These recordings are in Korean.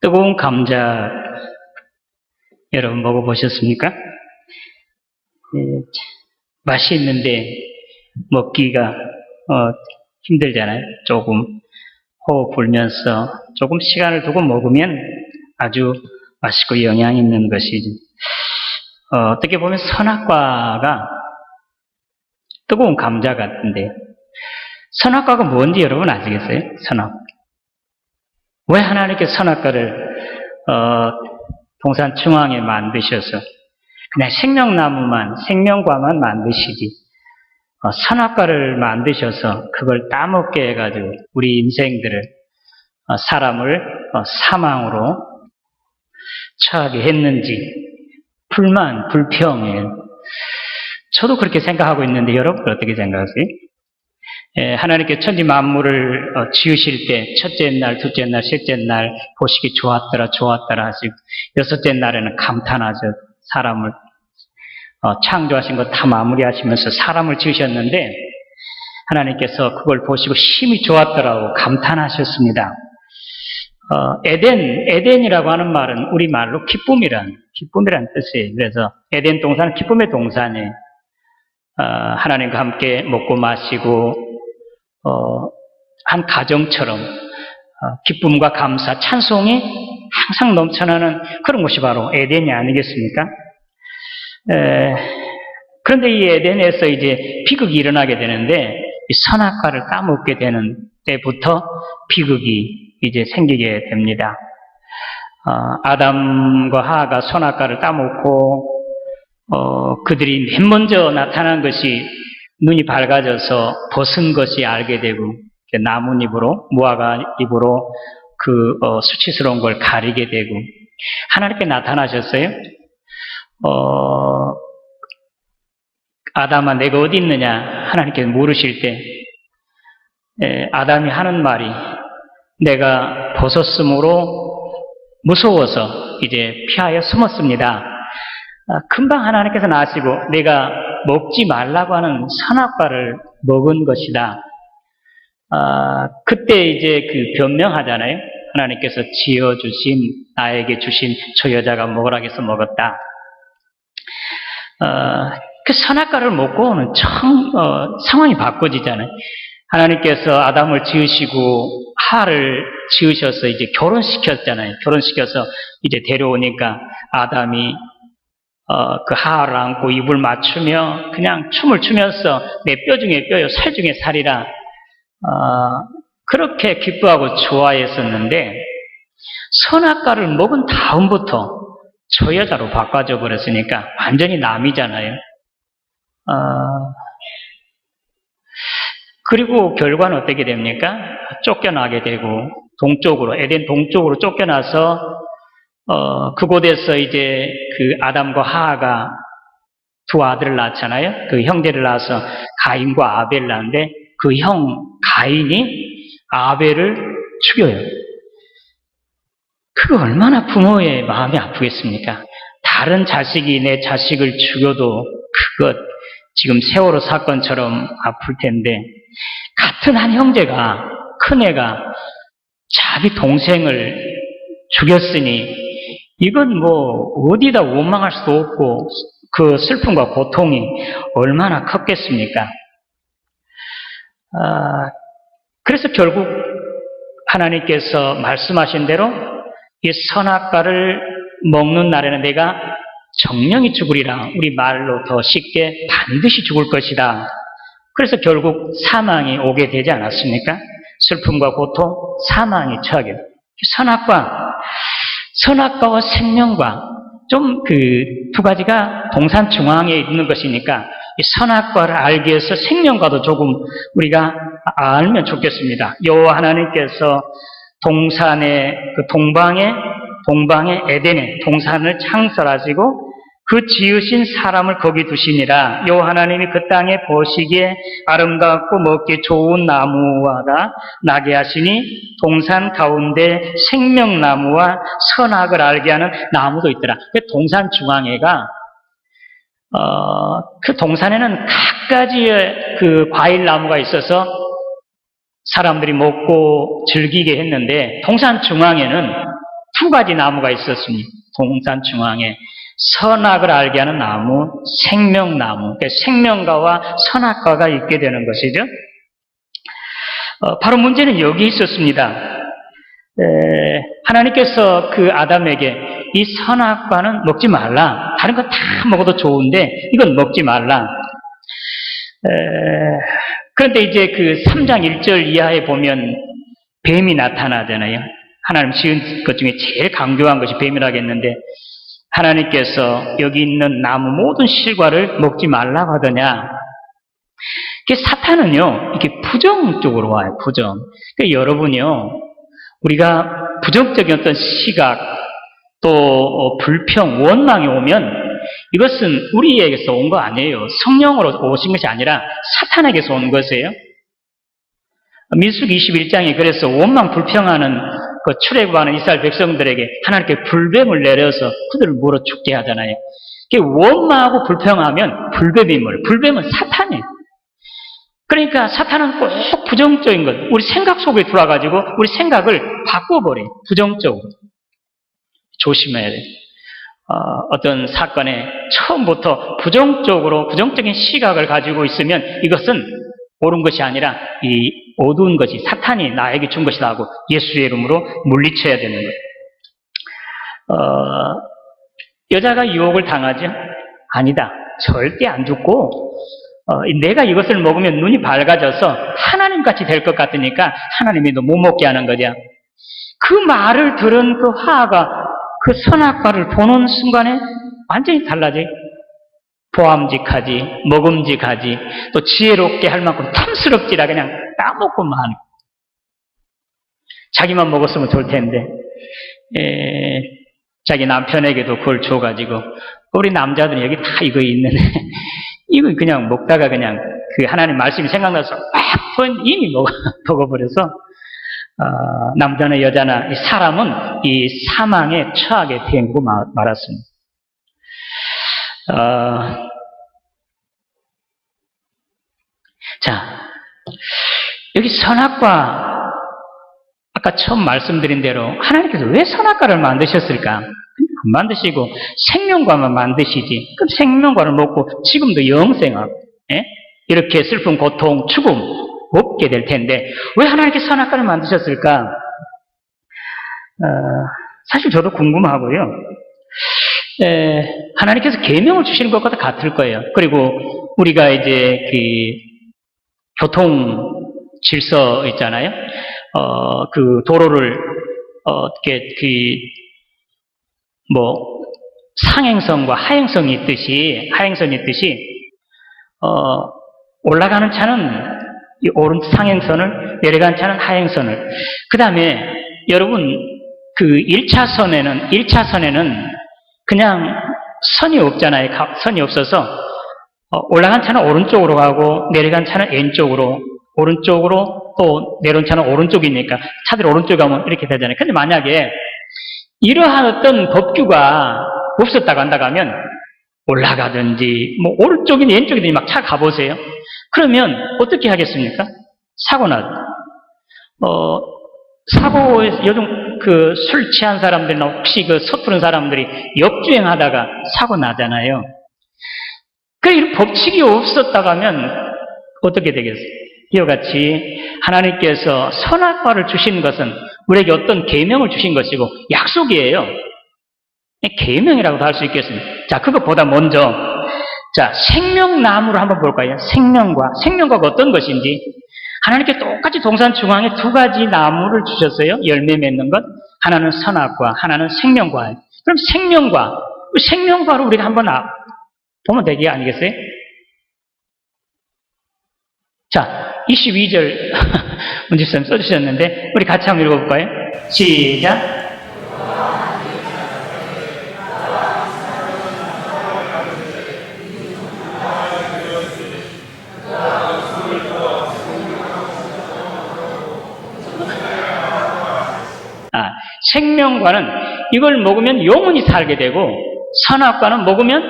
뜨거운 감자 여러분 먹어보셨습니까? 맛이 있는데 먹기가 힘들잖아요. 조금 호흡 불면서 조금 시간을 두고 먹으면 아주 맛있고 영양 있는 것이죠. 어떻게 보면 선악과가 뜨거운 감자 같은데, 선악과가 뭔지 여러분 아시겠어요? 선악. 왜 하나님께서 선악과를 동산 중앙에 만드셔서 그냥 생명나무만, 생명과만 만드시지, 선악과를 만드셔서 그걸 따먹게 해가지고 우리 인생들을, 사람을 사망으로 처하게 했는지 불만, 불평이에요. 저도 그렇게 생각하고 있는데 여러분 어떻게 생각하세요? 하나님께 천지 만물을 지으실 때 첫째 날, 둘째 날, 셋째 날 보시기 좋았더라, 좋았더라 하시고 여섯째 날에는 감탄하죠. 사람을 창조하신 거 다 마무리하시면서 사람을 지으셨는데 하나님께서 그걸 보시고 심히 좋았더라고 감탄하셨습니다. 에덴이라고 하는 말은 우리말로 기쁨이란 뜻이에요. 그래서 에덴 동산은 기쁨의 동산이에요. 하나님과 함께 먹고 마시고 한 가정처럼 기쁨과 감사, 찬송이 항상 넘쳐나는 그런 곳이 바로 에덴이 아니겠습니까? 그런데 이 에덴에서 이제 비극이 일어나게 되는데 이 선악과를 따먹게 되는 때부터 비극이 이제 생기게 됩니다. 아담과 하하가 선악과를 따먹고 그들이 맨 먼저 나타난 것이 눈이 밝아져서 벗은 것이 알게 되고 나뭇잎으로 무화과 잎으로 그 수치스러운 걸 가리게 되고 하나님께 나타나셨어요. 아담아 내가 어디 있느냐 하나님께 물으실 때 아담이 하는 말이 내가 벗었으므로 무서워서 이제 피하여 숨었습니다. 금방 하나님께서 나시고 내가 먹지 말라고 하는 선악과를 먹은 것이다. 그때 이제 그 변명하잖아요. 하나님께서 지어주신 나에게 주신 저 여자가 먹으라 해서 먹었다. 그 선악과를 먹고는 상황이 바꿔지잖아요. 하나님께서 아담을 지으시고 하를 지으셔서 이제 결혼시켰잖아요. 결혼시켜서 이제 데려오니까 아담이 그 하를 안고 입을 맞추며 그냥 춤을 추면서 내 뼈 중에 뼈요 살 중에 살이라 그렇게 기뻐하고 좋아했었는데 선악과를 먹은 다음부터 저 여자로 바꿔져 버렸으니까 완전히 남이잖아요. 그리고 결과는 어떻게 됩니까? 쫓겨나게 되고 동쪽으로 에덴 동쪽으로 쫓겨나서 그곳에서 이제 그 아담과 하하가 두 아들을 낳잖아요. 그 형제를 낳아서 가인과 아벨을 낳는데 그 형 가인이 아벨을 죽여요. 그거 얼마나 부모의 마음이 아프겠습니까? 다른 자식이 내 자식을 죽여도 그것 지금 세월호 사건처럼 아플 텐데 같은 한 형제가 큰애가 자기 동생을 죽였으니 이건 뭐 어디다 원망할 수도 없고 그 슬픔과 고통이 얼마나 컸겠습니까? 그래서 결국 하나님께서 말씀하신 대로 이 선악과를 먹는 날에는 내가 정령이 죽으리라. 우리 말로 더 쉽게 반드시 죽을 것이다. 그래서 결국 사망이 오게 되지 않았습니까? 슬픔과 고통, 사망이 처하게 됩니다. 선악과와 생명과 좀 그 두 가지가 동산 중앙에 있는 것이니까 이 선악과를 알기 위해서 생명과도 조금 우리가 알면 좋겠습니다. 여호와 하나님께서 동산의 그 동방의 에덴에 동산을 창설하시고 그 지으신 사람을 거기 두시니라. 여호와 하나님이 그 땅에 보시기에 아름답고 먹기 좋은 나무가 나게 하시니 동산 가운데 생명나무와 선악을 알게 하는 나무도 있더라. 그 동산 중앙에가 그 동산에는 갖가지의 그 과일 나무가 있어서 사람들이 먹고 즐기게 했는데 동산 중앙에는 두 가지 나무가 있었습니다. 동산 중앙에 선악을 알게 하는 나무, 생명나무, 그러니까 생명과와 선악과가 있게 되는 것이죠. 바로 문제는 여기 있었습니다. 하나님께서 그 아담에게 이 선악과는 먹지 말라. 다른 거 다 먹어도 좋은데 이건 먹지 말라. 그런데 이제 그 3장 1절 이하에 보면 뱀이 나타나잖아요. 하나님 지은 것 중에 제일 강조한 것이 뱀이라겠는데 하나님께서 여기 있는 나무 모든 실과를 먹지 말라고 하더냐. 사탄은요, 이렇게 부정적으로 와요, 부정. 그러니까 여러분이요, 우리가 부정적인 어떤 시각, 또 불평, 원망이 오면 이것은 우리에게서 온 거 아니에요. 성령으로 오신 것이 아니라 사탄에게서 온 것이에요. 민수기 21장에 그래서 원망 불평하는 그 출애굽하는 이스라엘 백성들에게 하나님께 불뱀을 내려서 그들을 물어 죽게 하잖아요. 원망하고 불평하면 불뱀임을, 불뱀은 사탄이에요. 그러니까 사탄은 꼭 부정적인 것, 우리 생각 속에 들어와가지고 우리 생각을 바꿔버려요. 부정적으로. 조심해야 돼요. 어떤 사건에 처음부터 부정적인 시각을 가지고 있으면 이것은 옳은 것이 아니라 이 어두운 것이 사탄이 나에게 준 것이다 하고 예수의 이름으로 물리쳐야 되는 거예요. 여자가 유혹을 당하죠? 아니다. 절대 안 죽고 내가 이것을 먹으면 눈이 밝아져서 하나님같이 될 것 같으니까 하나님이 너 못 먹게 하는 거죠. 그 말을 들은 그 하하가 그 선악과를 보는 순간에 완전히 달라져요. 보암직하지, 먹음직하지, 또 지혜롭게 할 만큼 탐스럽지라 그냥 따먹고만 하는. 자기만 먹었으면 좋을 텐데, 자기 남편에게도 그걸 줘가지고, 우리 남자들은 여기 다 이거 있는데, 이거 그냥 먹다가 그냥 그 하나님 말씀이 생각나서 이미 먹어버려서, 남자나 여자나 이 사람은 이 사망에 처하게 되고 말았습니다. 자, 여기 선악과, 아까 처음 말씀드린 대로 하나님께서 왜 선악과를 만드셨을까? 안 만드시고 생명과만 만드시지. 그럼 생명과를 먹고 지금도 영생하고, 이렇게 슬픈 고통, 죽음 없게 될 텐데 왜 하나님께서 선악과를 만드셨을까? 사실 저도 궁금하고요. 하나님께서 계명을 주시는 것과 같을 거예요. 그리고 우리가 이제 그 교통 질서 있잖아요. 그 도로를 어떻게 상행선과 하행선이 있듯이 올라가는 차는 오른 상행선을, 내려가는 차는 하행선을. 그 다음에 여러분 그 1차선에는 그냥 선이 없잖아요. 선이 없어서 올라간 차는 오른쪽으로 가고 내려간 차는 왼쪽으로, 오른쪽으로 또 내려온 차는 오른쪽이니까 차들이 오른쪽에 가면 이렇게 되잖아요. 근데 만약에 이러한 어떤 법규가 없었다고 한다고 하면 올라가든지 오른쪽이든 왼쪽이든 막 차 가보세요. 그러면 어떻게 하겠습니까? 사고 나죠. 사고에서 요즘 그 술 취한 사람들이나 혹시 그 서투른 사람들이 역주행하다가 사고 나잖아요. 그 법칙이 없었다고 하면 어떻게 되겠어요? 이와 같이 하나님께서 선악과를 주신 것은 우리에게 어떤 계명을 주신 것이고 약속이에요. 계명이라고도 할 수 있겠습니다. 자, 그것보다 먼저 자, 생명나무를 한번 볼까요? 생명과가 어떤 것인지. 하나님께 똑같이 동산 중앙에 두 가지 나무를 주셨어요. 열매 맺는 것. 하나는 선악과, 하나는 생명과. 그럼 생명과를 우리가 한번 보면 되게 아니겠어요? 자, 22절 문집사님 써주셨는데 우리 같이 한번 읽어볼까요? 시작. 생명과는 이걸 먹으면 영원히 살게 되고 선악과는 먹으면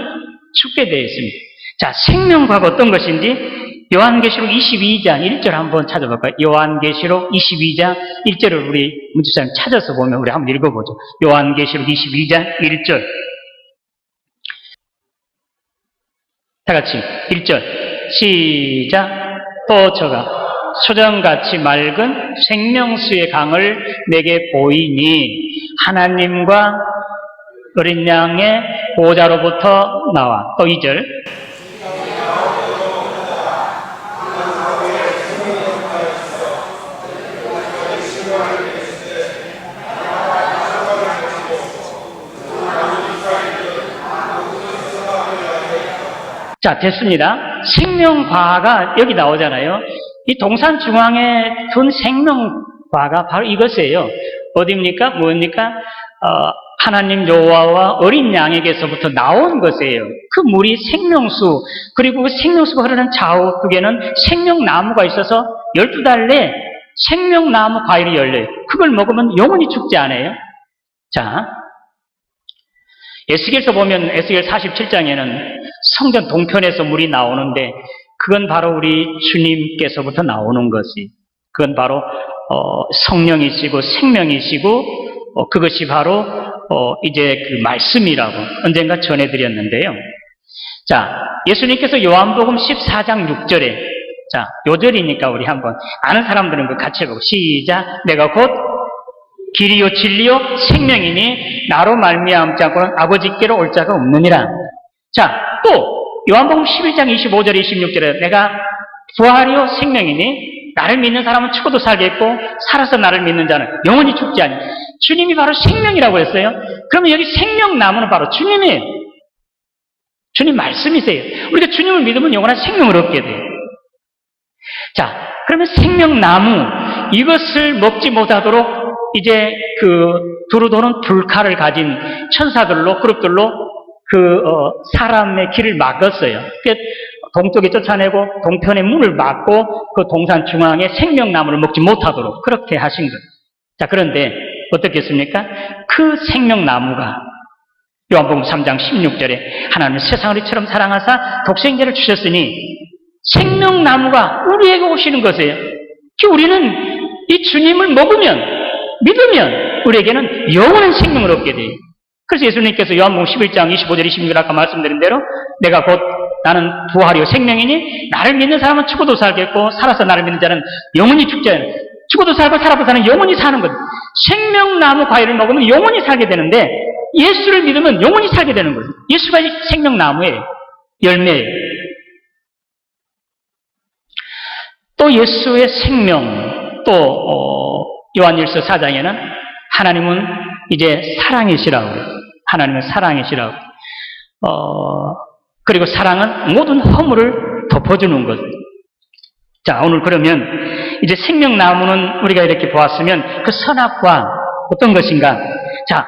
죽게 되어 있습니다. 자, 생명과가 어떤 것인지 요한계시록 22장 1절 한번 찾아볼까요? 요한계시록 22장 1절을 우리 문지사님 찾아서 보면 우리 한번 읽어보죠. 요한계시록 22장 1절. 다 같이 1절 시작. 또 저가 소정같이 맑은 생명수의 강을 내게 보이니 하나님과 어린 양의 보좌로부터 나와. 또 2절 자, 됐습니다. 생명과가 여기 나오잖아요. 이 동산 중앙에 둔 생명과가 바로 이것이에요. 어디입니까? 뭡니까? 하나님 여호와와 어린 양에게서부터 나온 것이에요. 그 물이 생명수, 그리고 그 생명수가 흐르는 좌우쪽에는 생명나무가 있어서 12달 내 생명나무 과일이 열려요. 그걸 먹으면 영원히 죽지 않아요. 자, 에스겔서 보면 에스겔 47장에는 성전 동편에서 물이 나오는데 그건 바로 우리 주님께서부터 나오는 것이, 그건 바로 성령이시고 생명이시고 그것이 바로 이제 그 말씀이라고 언젠가 전해드렸는데요. 자, 예수님께서 요한복음 14장 6절에, 자, 요 절이니까 우리 한번 아는 사람들은 그 같이 해보고 시작. 내가 곧 길이요 진리요 생명이니 나로 말미암지 않고는 아버지께로 올 자가 없느니라. 자, 또 요한복음 11장 25절에 26절에 내가 부활이요 생명이니 나를 믿는 사람은 죽어도 살겠고 살아서 나를 믿는 자는 영원히 죽지 않니. 주님이 바로 생명이라고 했어요. 그러면 여기 생명나무는 바로 주님이에요. 주님 말씀이세요. 우리가 주님을 믿으면 영원한 생명을 얻게 돼요. 자, 그러면 생명나무 이것을 먹지 못하도록 이제 그 두루 도는 불칼을 가진 천사들로 그룹들로 사람의 길을 막았어요. 동쪽에 쫓아내고 동편의 문을 막고 그 동산 중앙에 생명나무를 먹지 못하도록 그렇게 하신 거예요. 자, 그런데 어떻겠습니까? 그 생명나무가 요한복음 3장 16절에 하나님은 세상을 이처럼 사랑하사 독생자를 주셨으니 생명나무가 우리에게 오시는 것이에요. 우리는 이 주님을 먹으면 믿으면 우리에게는 영원한 생명을 얻게 돼요. 그래서 예수님께서 요한복음 11장 25절 26절 아까 말씀드린 대로 내가 곧 나는 부활이요 생명이니 나를 믿는 사람은 죽어도 살겠고 살아서 나를 믿는 자는 영원히 죽지 않아요. 죽어도 살고 살아도 사는 영원히 사는 것. 생명나무 과일을 먹으면 영원히 살게 되는데 예수를 믿으면 영원히 살게 되는 거예요. 예수가 생명나무예요. 열매예요. 또 예수의 생명, 또 요한일서 4장에는 하나님은 이제 사랑이시라고. 하나님은 사랑이시라고. 그리고 사랑은 모든 허물을 덮어주는 것. 자, 오늘 그러면 이제 생명나무는 우리가 이렇게 보았으면 그 선악과 어떤 것인가. 자,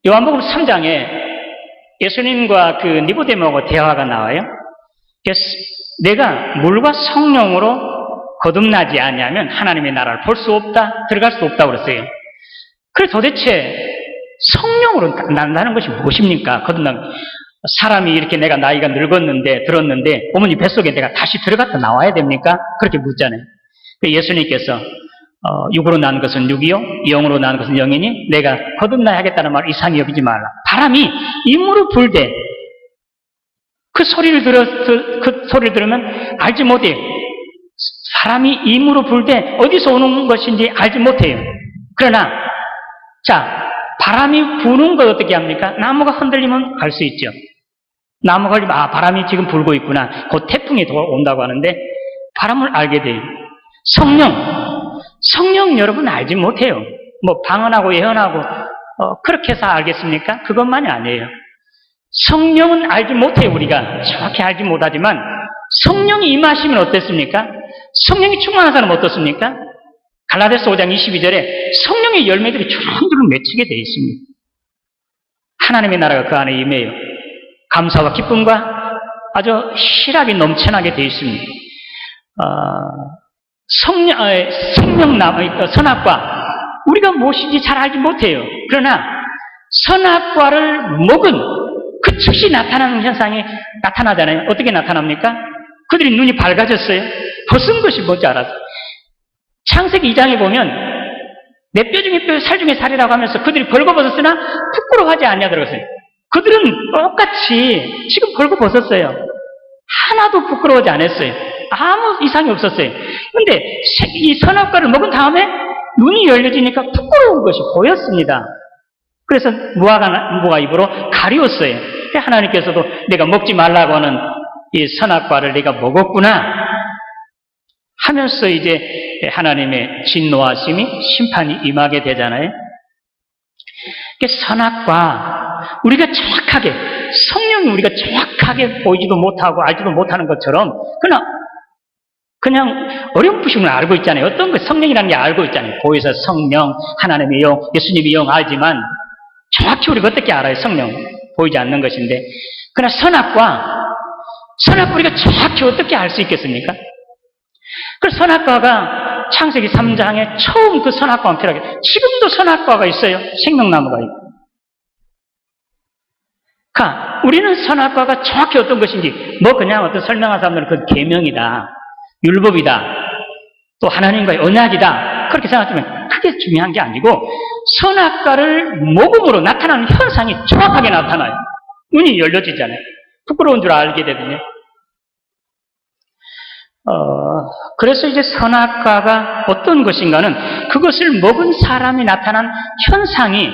요한복음 3장에 예수님과 그 니고데모하고 대화가 나와요. 그래서 내가 물과 성령으로 거듭나지 아니하면 하나님의 나라를 볼 수 없다, 들어갈 수 없다고 그랬어요. 그래 도대체 성령으로 난다는 것이 무엇입니까? 거듭나는 사람이 이렇게 내가 나이가 늙었는데 들었는데 어머니 뱃속에 내가 다시 들어갔다 나와야 됩니까? 그렇게 묻잖아요. 예수님께서 육으로 난 것은 육이요 영으로 난 것은 영이니 내가 거듭나야 하겠다는 말 이상히 여기지 말라. 바람이 임으로 불되 그 소리를 들으면 알지 못해요. 바람이 임으로 불 때 어디서 오는 것인지 알지 못해요. 그러나 자, 바람이 부는 걸 어떻게 합니까? 나무가 흔들리면 알 수 있죠. 나무가 흔들리면 바람이 지금 불고 있구나. 곧 태풍이 온다고 하는데 바람을 알게 돼요. 성령 여러분 알지 못해요. 뭐 방언하고 예언하고 그렇게 해서 알겠습니까? 그것만이 아니에요. 성령은 알지 못해요. 우리가 정확히 알지 못하지만 성령이 임하시면 어땠습니까? 성령이 충만한 사람은 어떻습니까? 갈라디아서 5장 22절에 성령의 열매들이 주렁주렁 맺히게 되어 있습니다. 하나님의 나라가 그 안에 임해요. 감사와 기쁨과 아주 희락이 넘쳐나게 되어 있습니다. 생명나무, 선악과 우리가 무엇인지 잘 알지 못해요. 그러나 선악과를 먹은 그 즉시 나타나는 현상이 나타나잖아요. 어떻게 나타납니까? 그들이 눈이 밝아졌어요. 벗은 것이 뭔지 알았어요. 창세기 2장에 보면 내 뼈 중에 뼈, 살 중에 살이라고 하면서 그들이 벌거벗었으나 부끄러워하지 않냐 들었어요. 그들은 똑같이 지금 벌거벗었어요. 하나도 부끄러워하지 않았어요. 아무 이상이 없었어요. 그런데 이 선악과를 먹은 다음에 눈이 열려지니까 부끄러운 것이 보였습니다. 그래서 무화과 잎으로 가리웠어요. 하나님께서도 내가 먹지 말라고 하는 이 선악과를 내가 먹었구나 하면서 이제 하나님의 진노하심이 심판이 임하게 되잖아요. 선악과 우리가 정확하게 성령이 우리가 정확하게 보이지도 못하고 알지도 못하는 것처럼 그냥 어렴풋이는 알고 있잖아요. 어떤 거 성령이라는 게 알고 있잖아요. 보이서 성령, 하나님의 영, 예수님의 영 알지만 정확히 우리가 어떻게 알아요? 성령 보이지 않는 것인데 그러나 선악과 우리가 정확히 어떻게 알 수 있겠습니까? 그 선악과가 창세기 3장에 처음 그 선악과가 필요하게 지금도 선악과가 있어요. 생명나무가 있고. 우리는 선악과가 정확히 어떤 것인지 그냥 어떤 설명한 사람들은 그 계명이다, 율법이다, 또 하나님과의 언약이다 그렇게 생각하면 크게 중요한 게 아니고 선악과를 먹음으로 나타나는 현상이 정확하게 나타나요. 눈이 열려지잖아요. 부끄러운 줄 알게 되거든요. 그래서 이제 선악과가 어떤 것인가는 그것을 먹은 사람이 나타난 현상이,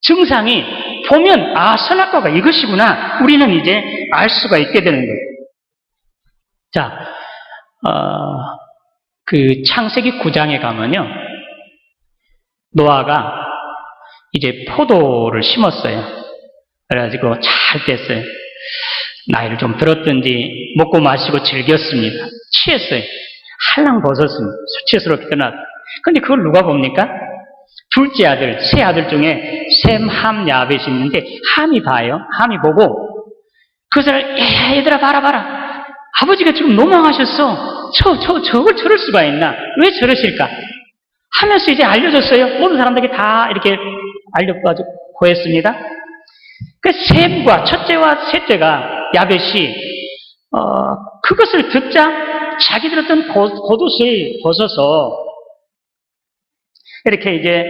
증상이 보면, 선악과가 이것이구나. 우리는 이제 알 수가 있게 되는 거예요. 자, 그 창세기 9장에 가면요. 노아가 이제 포도를 심었어요. 그래가지고 잘 됐어요. 나이를 좀 들었든지 먹고 마시고 즐겼습니다. 취했어요. 할랑 벗었습니다. 수치스럽게 떠났어요. 근데 그걸 누가 봅니까? 둘째 아들, 세 아들 중에 셈, 함, 야벳이 있는데 함이 봐요. 함이 보고 그것을 얘들아 봐라. 아버지가 지금 노망하셨어. 저걸 저럴 수가 있나? 왜 저러실까? 하면서 이제 알려줬어요. 모든 사람들에게 다 이렇게 알려가지고 보였습니다. 그 셈과 첫째와 셋째가 야벳이 그것을 듣자 자기들 어떤 겉옷을 벗어서 이렇게 이제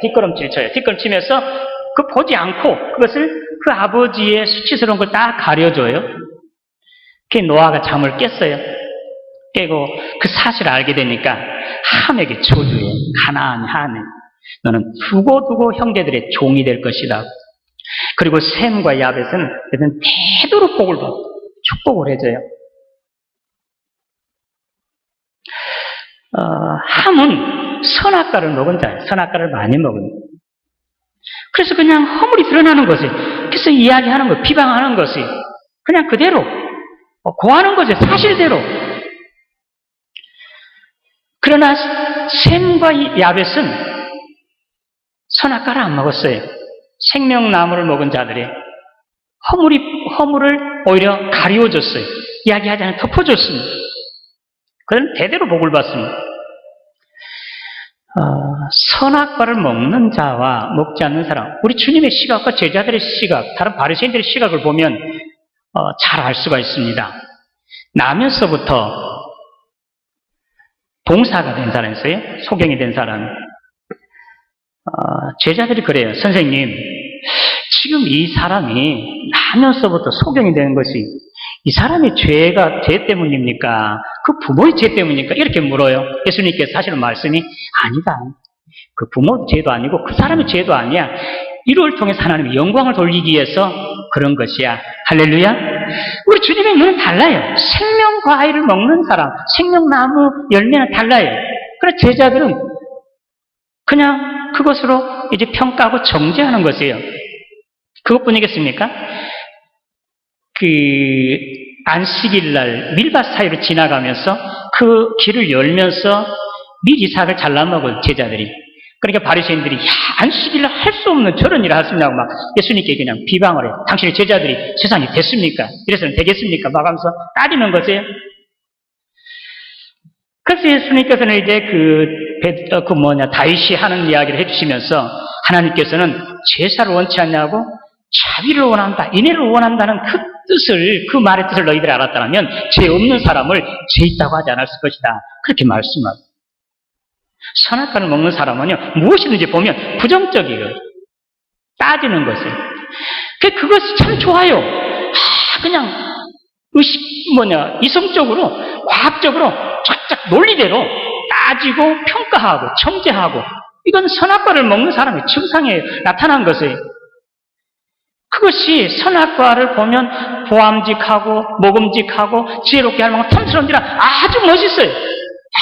뒷걸음질 쳐요. 뒷걸음 치면서 그 보지 않고 그것을 그 아버지의 수치스러운 걸 딱 가려줘요. 그 노아가 잠을 깼어요. 깨고 그 사실을 알게 되니까 함에게 저주해. 가나안 함에 너는 두고 형제들의 종이 될 것이다. 그리고 셈과 야벳은 대대로 복을 받고 축복을 해줘요. 함은 선악과를 먹은 자예요. 선악과를 많이 먹은 자예요. 그래서 그냥 허물이 드러나는 것이, 그래서 이야기하는 것, 비방하는 것이 그냥 그대로 고하는 것이 사실대로. 그러나 셈과 야벳은 선악과를 안 먹었어요. 생명나무를 먹은 자들이 허물을 오히려 가리워줬어요. 이야기하지 않고 덮어줬습니다. 그런 대대로 복을 받습니다. 선악과를 먹는 자와 먹지 않는 사람, 우리 주님의 시각과 제자들의 시각, 다른 바리새인들의 시각을 보면 잘 알 수가 있습니다. 나면서부터 동사가 된 사람이 있어요. 소경이 된 사람. 제자들이 그래요. 선생님, 지금 이 사람이 나면서부터 소경이 되는 것이 이 사람의 죄 때문입니까? 그 부모의 죄 때문입니까? 이렇게 물어요. 예수님께서 사실은 말씀이 아니다. 그 부모의 죄도 아니고 그 사람의 죄도 아니야. 이를 통해서 하나님의 영광을 돌리기 위해서 그런 것이야. 할렐루야. 우리 주님의 눈은 달라요. 생명과일을 먹는 사람, 생명나무 열매는 달라요. 그래서 제자들은 그냥 그것으로 이제 평가하고 정죄하는 것이에요. 그것뿐이겠습니까? 안식일날 밀밭 사이로 지나가면서 그 길을 열면서 밀 이삭을 잘라먹은 제자들이, 그러니까 바리새인들이 안식일날 할 수 없는 저런 일을 하시냐고 막 예수님께 그냥 비방을 해요. 당신의 제자들이 세상이 됐습니까? 이래서는 되겠습니까? 막 하면서 따지는 거죠. 그래서 예수님께서는 이제 다윗이 하는 이야기를 해주시면서 하나님께서는 제사를 원치 않냐고 자비를 원한다, 인애를 원한다는 그 뜻을, 그 말의 뜻을 너희들이 알았다면 죄 없는 사람을 죄 있다고 하지 않았을 것이다. 그렇게 말씀합니다. 선악과를 먹는 사람은요, 무엇이든지 보면 부정적이에요. 따지는 것을. 그것이 참 좋아요. 그냥 이성적으로, 과학적으로 쫙쫙 논리대로 따지고 평가하고 정죄하고, 이건 선악과를 먹는 사람의 증상에 나타난 것이에요. 그것이 선악과를 보면 보암직하고 모금직하고 지혜롭게 할 만큼 탐스러운지라 아주 멋있어요.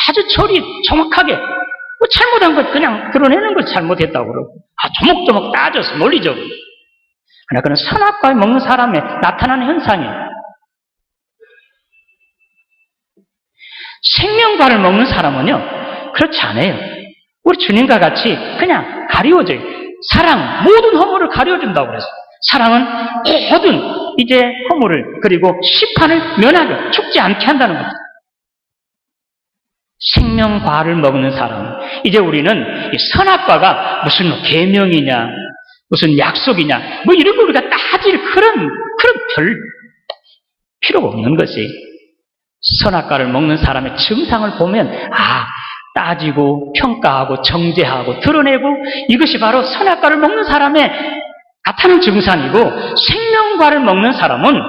아주 처리 정확하게 잘못한 것 그냥 드러내는 걸 잘못했다고 그러고 조목조목 따져서 논리적으로. 그러나 그런 선악과를 먹는 사람에 나타나는 현상이에요. 생명과를 먹는 사람은요, 그렇지 않아요. 우리 주님과 같이 그냥 가리워져요. 사랑, 모든 허물을 가려준다고 그랬어요. 사랑은 모든 허물을, 그리고 심판을 면하게, 죽지 않게 한다는 거죠. 생명과를 먹는 사람. 이제 우리는 이 선악과가 무슨 계명이냐, 무슨 약속이냐, 이런 거 우리가 따질 그런 별 필요가 없는 것이, 선악과를 먹는 사람의 증상을 보면, 따지고 평가하고 정죄하고 드러내고, 이것이 바로 선악과를 먹는 사람의 나타나는 증상이고, 생명과를 먹는 사람은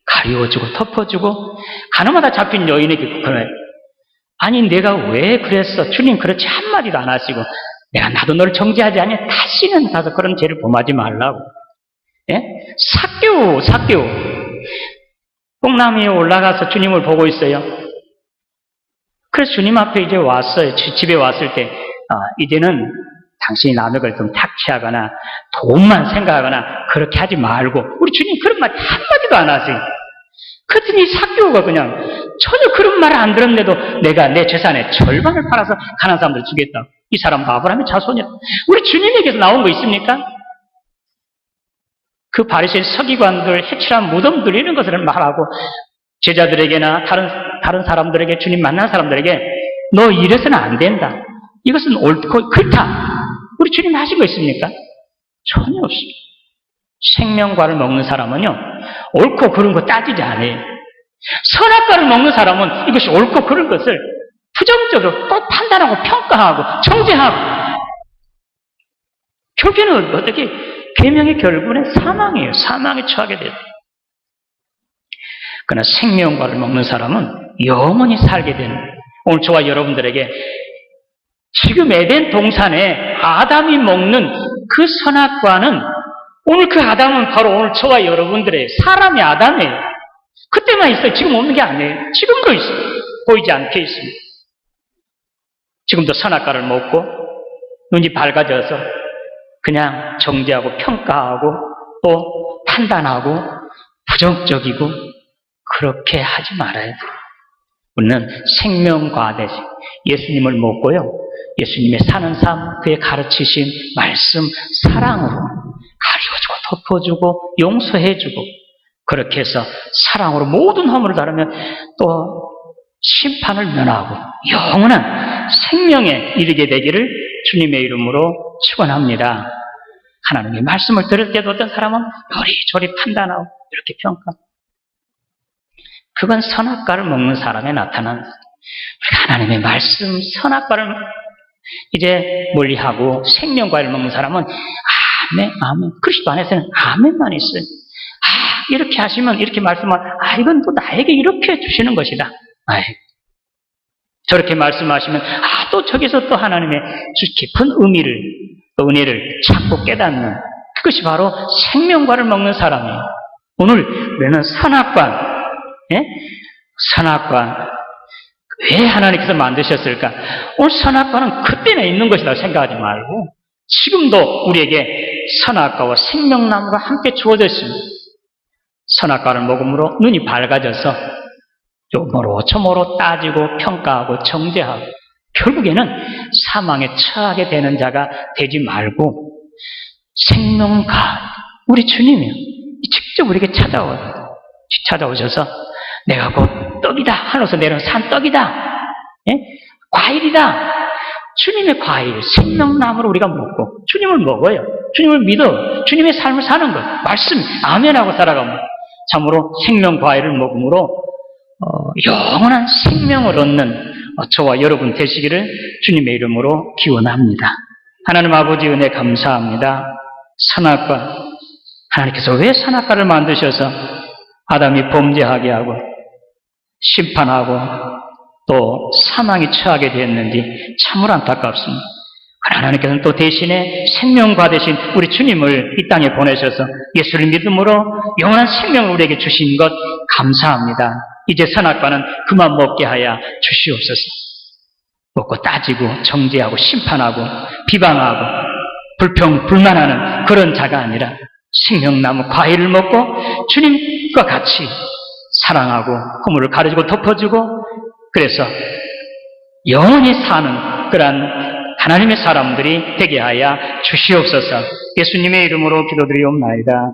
가리워주고 덮어주고, 가늠하다 잡힌 여인에게 그래. 아니 내가 왜 그랬어? 주님 그렇지 한마디도 안 하시고, 나도 너를 정죄하지 않냐? 다시는 가서 그런 죄를 범하지 말라고. 예? 삭개오 뽕나무 위에 올라가서 주님을 보고 있어요. 그래서 주님 앞에 이제 왔어요. 집에 왔을 때 이제는 당신이 남의 걸 좀 탁취하거나 돈만 생각하거나 그렇게 하지 말고, 우리 주님 그런 말 한마디도 안 하세요. 그랬더니 삭개오가 그냥 전혀 그런 말을 안 들었는데도 내가 내 재산의 절반을 팔아서 가난한 사람들 주겠다. 이 사람 아브라함의 자손이야. 우리 주님에게서 나온 거 있습니까? 그 바리새인 서기관들, 해칠한 무덤들 이런 것을 말하고 제자들에게나 다른 사람들에게, 주님 만난 사람들에게 너 이래서는 안 된다. 이것은 옳고 그렇다. 우리 주님 하신 거 있습니까? 전혀 없습니다. 생명과를 먹는 사람은요, 옳고 그른 거 따지지 않아요. 선악과를 먹는 사람은 이것이 옳고 그른 것을 부정적으로 꼭 판단하고 평가하고 정죄하고, 결국에는 어떻게 계명의 결국은 사망이에요. 사망에 처하게 돼요. 그러나 생명과를 먹는 사람은 영원히 살게 되는, 오늘 저와 여러분들에게 지금 에덴 동산에 아담이 먹는 그 선악과는, 오늘 그 아담은 바로 오늘 저와 여러분들의 사람의 아담이에요. 그때만 있어요. 지금 없는 게 아니에요. 지금도 있어요. 보이지 않게 있습니다. 지금도 선악과를 먹고 눈이 밝아져서 그냥 정죄하고 평가하고 또 판단하고 부정적이고 그렇게 하지 말아야 돼요. 우리는 생명과 대신 예수님을 먹고요, 예수님의 사는 삶, 그의 가르치신 말씀, 사랑으로 가려주고 덮어주고 용서해주고, 그렇게 해서 사랑으로 모든 허물을 다루면 또 심판을 면하고 영원한 생명에 이르게 되기를 주님의 이름으로 축원합니다. 하나님의 말씀을 들을 때도 어떤 사람은 요리조리 판단하고 이렇게 평가. 그건 선악과를 먹는 사람에 나타난, 우리가 하나님의 말씀, 선악과를 이제 멀리하고 생명과를 먹는 사람은 아멘. 그리스도 안에서는 아멘만 있어요. 이렇게 하시면, 이렇게 말씀하면, 이건 또 나에게 이렇게 해주시는 것이다. 저렇게 말씀하시면, 또 저기서 또 하나님의 깊은 의미를, 또 은혜를 찾고 깨닫는, 그것이 바로 생명과를 먹는 사람이에요. 오늘 우리는 선악과, 선악과, 왜 하나님께서 만드셨을까? 오늘 선악과는 그때나 있는 것이라고 생각하지 말고, 지금도 우리에게 선악과와 생명나무가 함께 주어졌습니다. 선악과를 먹음으로 눈이 밝아져서 요모로 따지고 평가하고 정죄하고 결국에는 사망에 처하게 되는 자가 되지 말고, 생명과 우리 주님이요, 직접 우리에게 찾아오셔서 내가 곧 떡이다, 하늘에서 내려온 산떡이다, 과일이다, 주님의 과일, 생명나무를 우리가 먹고 주님을 먹어요. 주님을 믿어. 주님의 삶을 사는 것. 말씀, 아멘하고 살아가면 참으로 생명 과일을 먹음으로 영원한 생명을 얻는 저와 여러분 되시기를 주님의 이름으로 기원합니다. 하나님 아버지 은혜 감사합니다. 선악과, 하나님께서 왜 선악과를 만드셔서 아담이 범죄하게 하고 심판하고 또 사망에 처하게 되었는지 참으로 안타깝습니다. 하나님께서는 또 대신에 생명과 대신 우리 주님을 이 땅에 보내셔서 예수를 믿음으로 영원한 생명을 우리에게 주신 것 감사합니다. 이제 선악과는 그만 먹게 하여 주시옵소서. 먹고 따지고 정죄하고 심판하고 비방하고 불평불만하는 그런 자가 아니라 생명나무 과일을 먹고 주님과 같이 사랑하고 허물을 가려주고 덮어주고 그래서 영원히 사는 그러한 하나님의 사람들이 되게 하여 주시옵소서. 예수님의 이름으로 기도드리옵나이다.